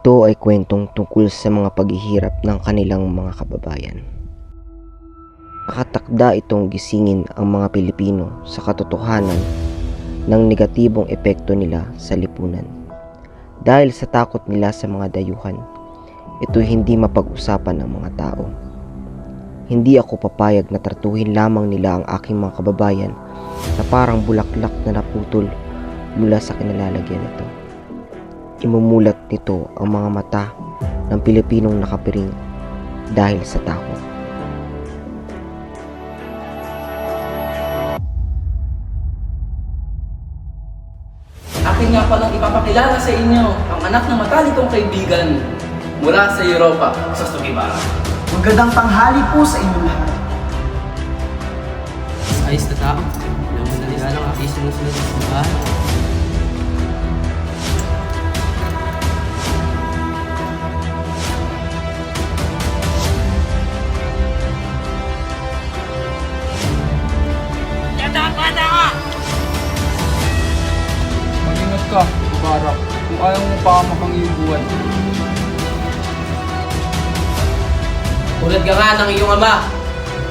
Ito ay kwentong tungkol sa mga paghihirap ng kanilang mga kababayan. Nakatakda itong gisingin ang mga Pilipino sa katotohanan ng negatibong epekto nila sa lipunan. Dahil sa takot nila sa mga dayuhan, ito hindi mapag-usapan ng mga tao. Hindi ako papayag na tratuhin lamang nila ang aking mga kababayan na parang bulaklak na naputol mula sa kinalalagyan nito. Imumulat nito ang mga mata ng Pilipinong nakapiring dahil sa takot. Akin nga palang ipapakilala sa inyo ang anak ng matalitong kaibigan mula sa Europa, sa Sugibara. Magandang tanghali po sa inyong lahat. Ayos na tao. Alam mo na nila lang ang sinusunod sa bahay. Mag-ingat ka, Barak, kung ayaw mo pahamak ang iyong buhay. Tulad ka nga ng iyong ama.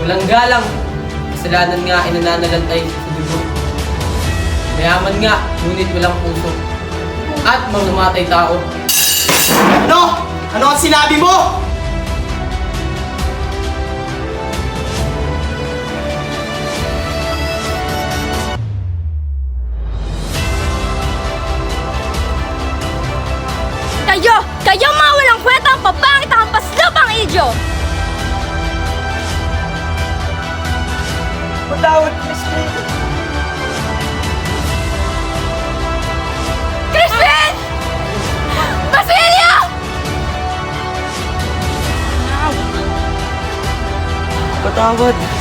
Walang galang. Kasalanan nga ay nananalantay sa dugo. Mayaman nga, ngunit walang puso. At mamamatay tao. Ano? Ano ang sinabi mo? Kayo mga walang kwentang papangit ang paslupang idyo! Patawad, Crispin! Crispin! Basilio! Patawad!